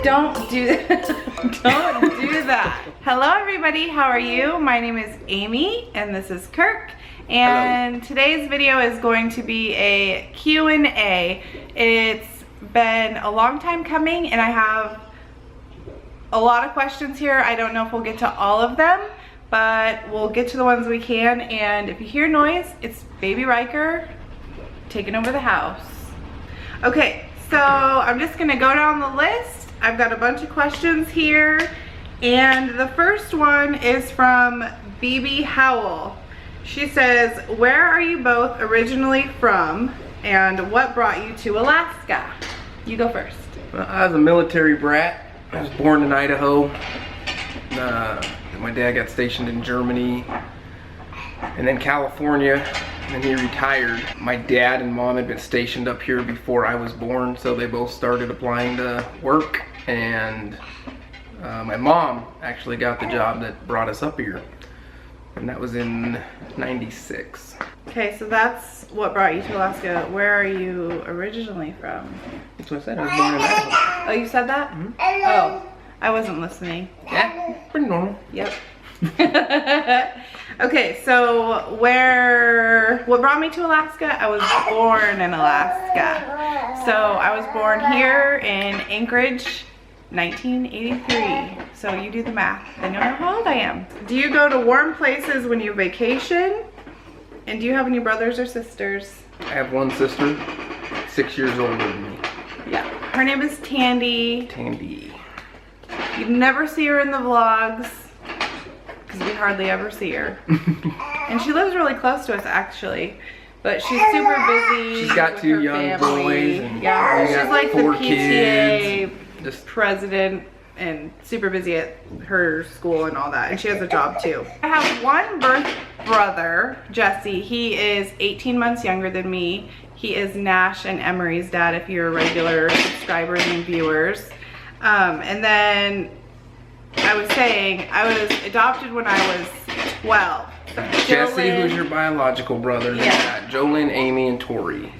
Don't do that. Don't do that. Hello everybody, how are you? My name is Amy and this is Kirk. And hello. Today's video is going to be a Q&A. It's been a long time coming and I have a lot of questions here. I don't know if we'll get to all of them, but we'll get to the ones we can. And if you hear noise, it's baby Riker taking over the house. Okay, so I'm just gonna go down the list. I've got a bunch of questions here, and the first one is from BB Howell. She says, where are you both originally from and what brought you to Alaska? You go first. Well, I was a military brat. I was born in Idaho. My dad got stationed in Germany and then California, and he retired. My dad and mom had been stationed up here before I was born, so they both started applying to work, and my mom actually got the job that brought us up here, and that was in '96. Okay, so that's what brought you to Alaska. Where are you originally from? That's what I said, I was born in Idaho. Oh, you said that? Mm-hmm. Oh, I wasn't listening. Yeah, pretty normal. Yep. Okay, so what brought me to Alaska? I was born in Alaska. So I was born here in Anchorage, 1983. So you do the math, then you'll know how old I am. Do you go to warm places when you vacation? And do you have any brothers or sisters? I have one sister, 6 years older than me. Yeah, her name is Tandy. Tandy. You'd never see her in the vlogs, we hardly ever see her. And she lives really close to us actually, but she's super busy. She's got two young boys, and yeah, she's like the PTA kids. President and super busy at her school and all that, and she has a job too. I have one birth brother, Jesse. He is 18 months younger than me. He is Nash and Emery's dad if you're regular subscribers and viewers. And then I was saying, I was adopted when I was 12. Jesse, who's your biological brother, yeah. Got Jolyn, Amy, and Tori.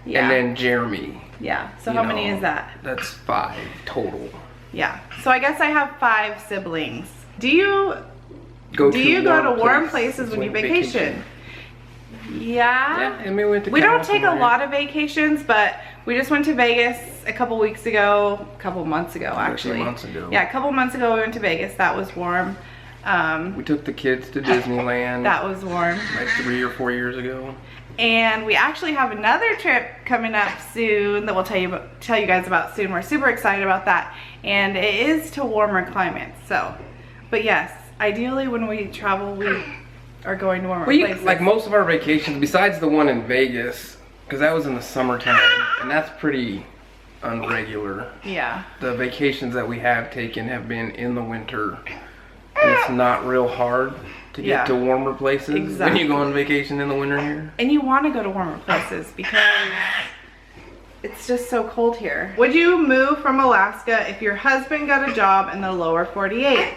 Yeah. And then Jeremy. Yeah, so how many is that? That's 5 total. Yeah, so I guess I have 5 siblings. Do you go to warm places when you vacation? Yeah. And we went to We don't take a lot of vacations, but we just went to Vegas a couple months ago actually. A few months ago. Yeah, a couple months ago we went to Vegas. That was warm. We took the kids to Disneyland. That was warm. Like 3 or 4 years ago. And we actually have another trip coming up soon that we'll tell you guys about soon. We're super excited about that. And it is to warmer climates. So, but yes, ideally when we travel, we are going to warmer places. Like most of our vacations, besides the one in Vegas, because that was in the summertime, and that's pretty unregular. Yeah. The vacations that we have taken have been in the winter, and it's not real hard to get to warmer places when you go on vacation in the winter here. And you want to go to warmer places because it's just so cold here. Would you move from Alaska if your husband got a job in the lower 48?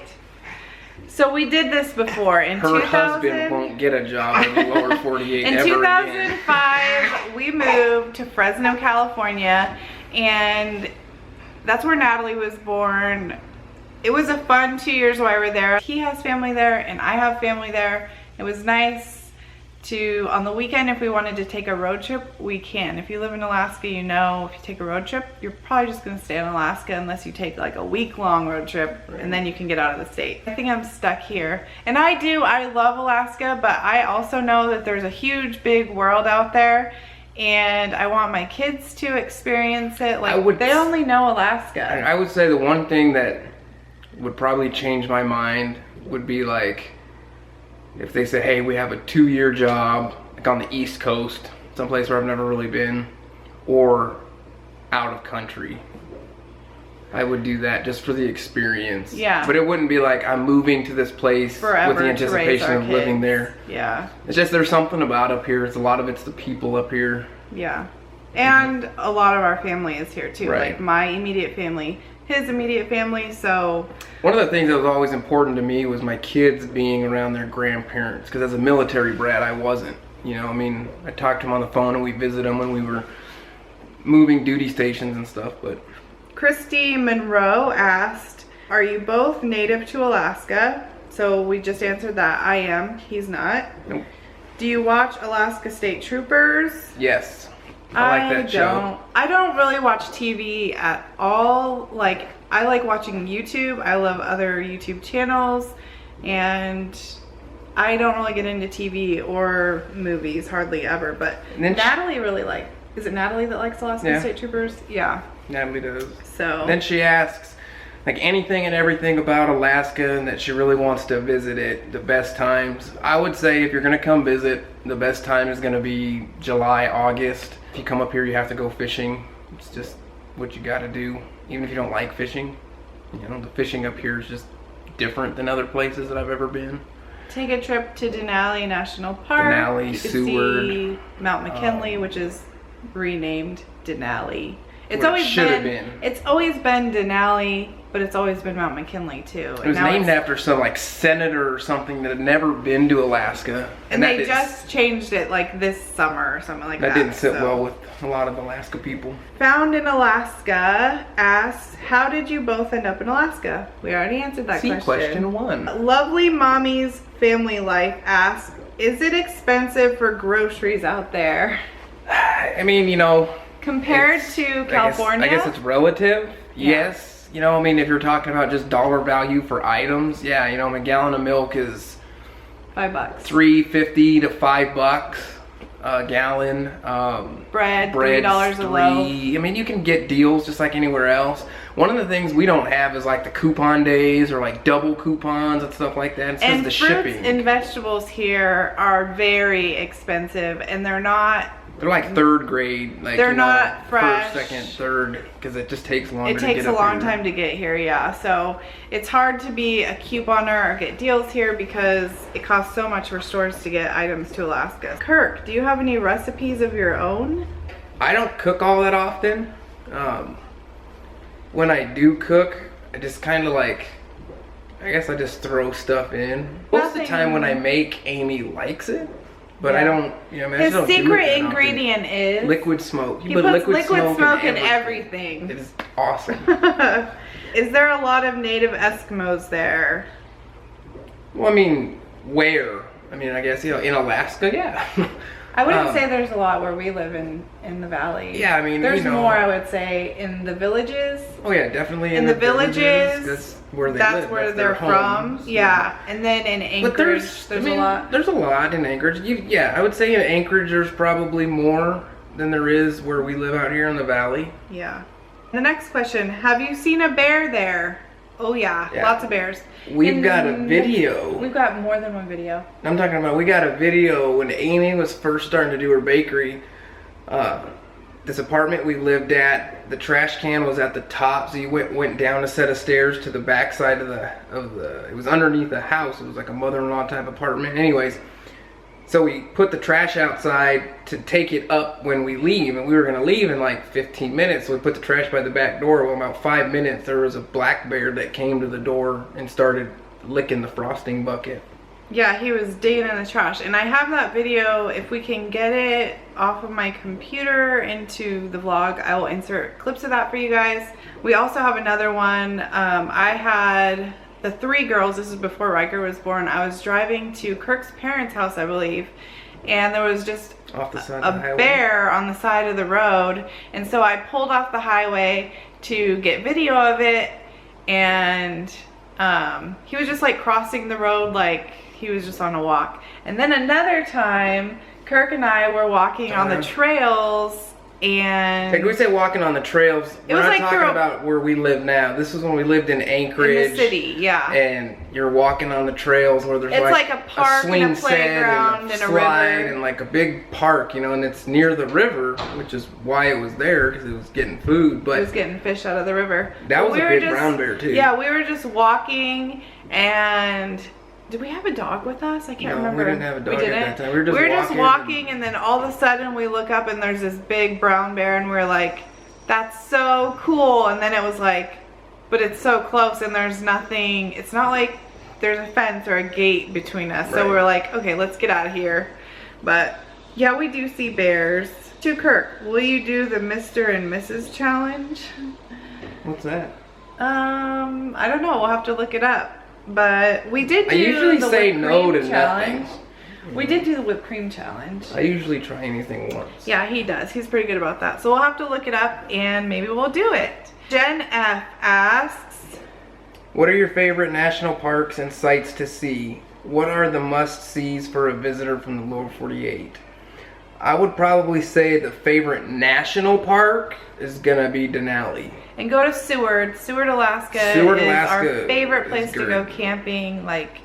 So we did this before in 2000. Her husband won't get a job in the lower 48 in ever 2005, again. We moved to Fresno, California, and that's where Natalie was born. It was a fun 2 years while we were there. He has family there, and I have family there. It was nice to, on the weekend, if we wanted to take a road trip, we can. If you live in Alaska, you know if you take a road trip, you're probably just gonna stay in Alaska unless you take like a week-long road trip, and then you can get out of the state. I think I'm stuck here. And I love Alaska, but I also know that there's a huge, big world out there, and I want my kids to experience it. Like, they only know Alaska. I would say the one thing that would probably change my mind would be like, if they said, hey, we have a 2-year job, like on the East Coast, someplace where I've never really been, or out of country. I would do that just for the experience. Yeah. But it wouldn't be like I'm moving to this place forever with the anticipation of living there. Yeah. It's just there's something about up here. A lot of it's the people up here. Yeah. And a lot of our family is here too. Right. Like my immediate family, his immediate family, so. One of the things that was always important to me was my kids being around their grandparents, because as a military brat, I wasn't. You know, I mean, I talked to them on the phone and we visited them when we were moving duty stations and stuff, but Christy Monroe asked, are you both native to Alaska? So we just answered that. I am. He's not. Nope. Do you watch Alaska State Troopers? Yes. I like that show. I don't really watch TV at all. Like, I like watching YouTube. I love other YouTube channels, and I don't really get into TV or movies hardly ever. But Natalie really is it Natalie that likes Alaska State Troopers? Yeah. Natalie does. So then she asks, like, anything and everything about Alaska and that she really wants to visit it, the best times. I would say if you're gonna come visit, the best time is gonna be July, August. If you come up here, you have to go fishing. It's just what you gotta do. Even if you don't like fishing, you know, the fishing up here is just different than other places that I've ever been. Take a trip to Denali National Park. Denali, you can Seward. See Mount McKinley, which is renamed Denali. It's Where it always should have been. It's always been Denali, but it's always been Mount McKinley too. It was named after some like senator or something that had never been to Alaska. And they just changed it like this summer or something like that. That didn't sit well with a lot of Alaska people. Found in Alaska asks, how did you both end up in Alaska? We already answered that question. Question 1. Lovely Mommy's Family Life asks, is it expensive for groceries out there? I mean, you know, compared to California? I guess it's relative. Yeah. Yes. You know, I mean, if you're talking about just dollar value for items, yeah, you know, a gallon of milk is $5. $3.50 to $5 a gallon. Bread $3 a loaf. I mean, you can get deals just like anywhere else. One of the things we don't have is like the coupon days or like double coupons and stuff like that. It's because of the shipping. And fruits and vegetables here are very expensive, and they're not. They're like third grade, like they're not fresh. First, second, third, because it just takes longer. It takes a long time to get here, yeah. So it's hard to be a couponer or get deals here because it costs so much for stores to get items to Alaska. Kirk, do you have any recipes of your own? I don't cook all that often. When I do cook, I just kind of like, I guess I just throw stuff in. Most of the time when I make, Amy likes it. But I don't, you know, I mean, his secret ingredient is liquid smoke. He puts liquid smoke in everything. It is awesome. Is there a lot of native Eskimos there? Well, I mean, where? I mean, I guess, you know, in Alaska, yeah. I wouldn't say there's a lot where we live in the valley. Yeah, I mean, there's you know, more, I would say, in the villages. Oh yeah, definitely in the villages. That's where they that's live. Where they're from. Homes, yeah, and then in Anchorage, there's a lot. There's a lot in Anchorage. Yeah, I would say in Anchorage there's probably more than there is where we live out here in the valley. Yeah. The next question: have you seen a bear there? Oh yeah, lots of bears. We've got a video. We've got more than one video. I'm talking about, we got a video when Amy was first starting to do her bakery. This apartment we lived at, the trash can was at the top, so you went down a set of stairs to the back side of the it was underneath the house. It was like a mother-in-law type apartment. Anyways, so we put the trash outside to take it up when we leave, and we were gonna leave in like 15 minutes, so we put the trash by the back door. Well, about 5 minutes, there was a black bear that came to the door and started licking the frosting bucket. Yeah, he was digging in the trash, and I have that video. If we can get it off of my computer into the vlog, I will insert clips of that for you guys. We also have another one. I had the 3 girls, this is before Riker was born. I was driving to Kirk's parents' house, I believe, and there was just off the side a bear on the side of the road, and so I pulled off the highway to get video of it, and he was just like crossing the road like he was just on a walk. And then another time, Kirk and I were walking on the trails, and like we say walking on the trails, it was we're not like talking about where we live now. This was when we lived in Anchorage. In the city, yeah. And you're walking on the trails where there's like a park swing and a playground set and a slide river. And like a big park, you know, and it's near the river, which is why it was there, because it was getting food. But it was getting fish out of the river. That was a big brown bear too. Yeah, we were just walking, and did we have a dog with us? I can't remember. We didn't have a dog at that time. We were just walking, and then all of a sudden we look up and there's this big brown bear, and we're like, that's so cool. And then it was like, but it's so close and there's nothing, it's not like there's a fence or a gate between us. So we're like, okay, let's get out of here. But yeah, we do see bears. To Kirk, will you do the Mr. and Mrs. challenge? What's that? I don't know. We'll have to look it up. But we did do I usually the say whipped no cream to challenge. nothing. We did do the whipped cream challenge. I usually try anything once. Yeah, he does. He's pretty good about that. So we'll have to look it up and maybe we'll do it. Jen F asks, what are your favorite national parks and sites to see? What are the must-sees for a visitor from the lower 48? I would probably say the favorite national park is gonna be Denali. and go to Seward. Seward, Alaska Seward, is Alaska our favorite place is to go great. camping. Like,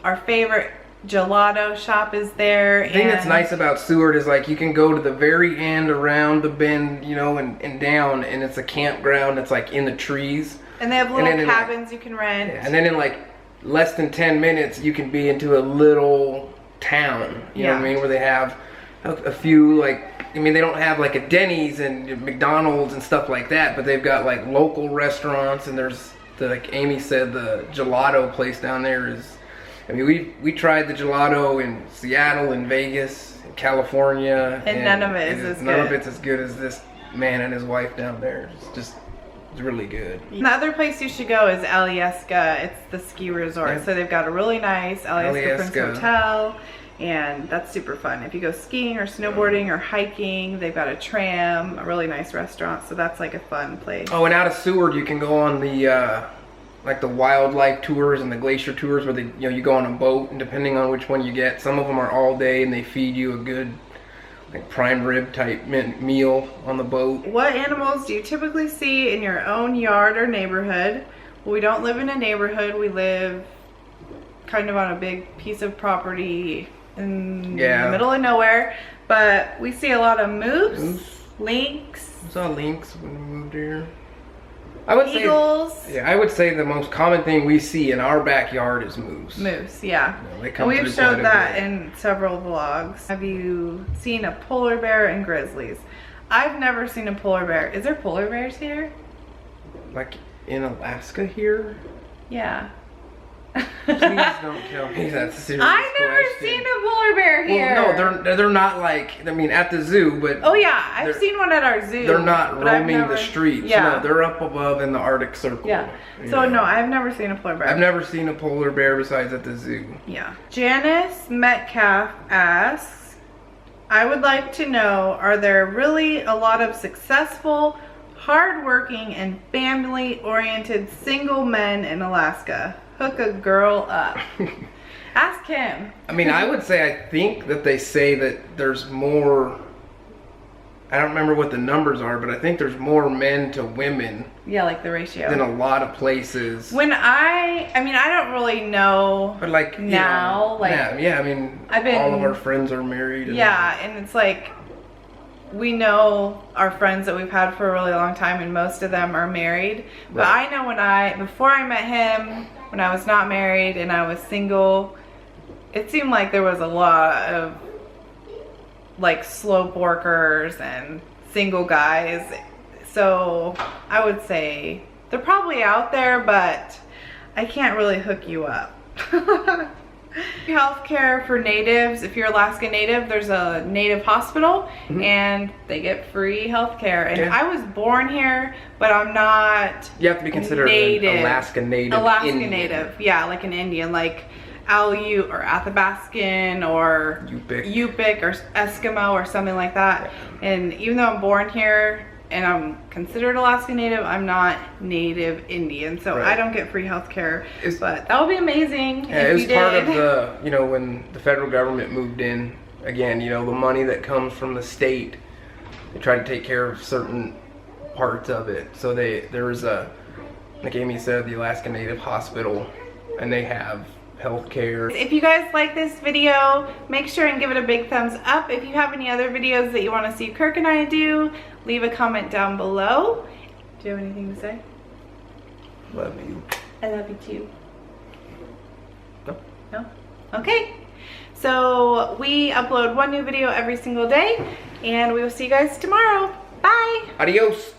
our favorite gelato shop is there. The thing that's nice about Seward is like you can go to the very end around the bend, you know, and down, and it's a campground that's like in the trees. And they have little then in, cabins you can rent. And then in like less than 10 minutes you can be into a little town, you know what I mean, where they have a few, like, I mean, they don't have like a Denny's and McDonald's and stuff like that, but they've got like local restaurants, and there's the, like Amy said, the gelato place down there is, I mean, we tried the gelato in Seattle and Vegas and California, and none of it is as good. None of it's as good as this man and his wife down there. It's really good. The other place you should go is Alaskan. It's the ski resort. Yeah. So they've got a really nice Alaskan Prince Alaskan. Hotel, and that's super fun. If you go skiing or snowboarding or hiking, they've got a tram, a really nice restaurant. So that's like a fun place. Oh, and out of Seward you can go on the like the wildlife tours and the glacier tours where they, you know, you go on a boat, and depending on which one you get, some of them are all day and they feed you a good like prime rib type meal on the boat. What animals do you typically see in your own yard or neighborhood? Well, we don't live in a neighborhood. We live kind of on a big piece of property in the middle of nowhere. But we see a lot of moose, lynx. We saw lynx when we moved here. I would Eagles. say, yeah, I would say the most common thing we see in our backyard is moose. Moose, yeah. They come And we've through quite showed a that bit. in several vlogs. Have you seen a polar bear and grizzlies? I've never seen a polar bear. Is there polar bears here? Like in Alaska here? Yeah. Please don't tell me that's a serious I've never question. seen a polar bear here. Well, no, they're not like, I mean, at the zoo, but Oh yeah, I've seen one at our zoo. they're not but I've roaming never- the streets. Yeah. No, they're up above in the Arctic Circle. Yeah. So no, I've never seen a polar bear. I've never seen a polar bear besides at the zoo. Yeah. Janice Metcalf asks, I would like to know, are there really a lot of successful, hardworking, and family-oriented single men in Alaska? Hook a girl up. Ask him. I mean, I would say, I think that they say that there's more, I don't remember what the numbers are, but I think there's more men to women Yeah, like the ratio. than a lot of places. When I mean, I don't really know. But like now, like, yeah, I mean, I've been- all of our friends are married. And Yeah, and it's like, we know our friends that we've had for a really long time, and most of them are married. But Right. I know before I met him, when I was not married and I was single, it seemed like there was a lot of like slope workers and single guys. So I would say they're probably out there, but I can't really hook you up. Healthcare for natives. If you're Alaska Native, there's a native hospital and they get free healthcare. And Yeah. I was born here, but I'm not You have to be considered native. an Alaska Native. Alaska Indian. Native, yeah, like an Indian, like Aleut or Athabascan or Yupik or Eskimo or something like that. And even though I'm born here and I'm considered Alaska Native, I'm not Native Indian, so Right. I don't get free healthcare. But that would be amazing Yeah, if it was you did. part of the, you know, when the federal government moved in, again, you know, the money that comes from the state, they try to take care of certain parts of it. So there was a, like Amy said, the Alaska Native Hospital, and they have health care. If you guys like this video, make sure and give it a big thumbs up. If you have any other videos that you want to see Kirk and I do, leave a comment down below. Do you have anything to say? Love you. I love you too. No. No? Okay. So we upload one new video every single day, and we will see you guys tomorrow. Bye. Adios.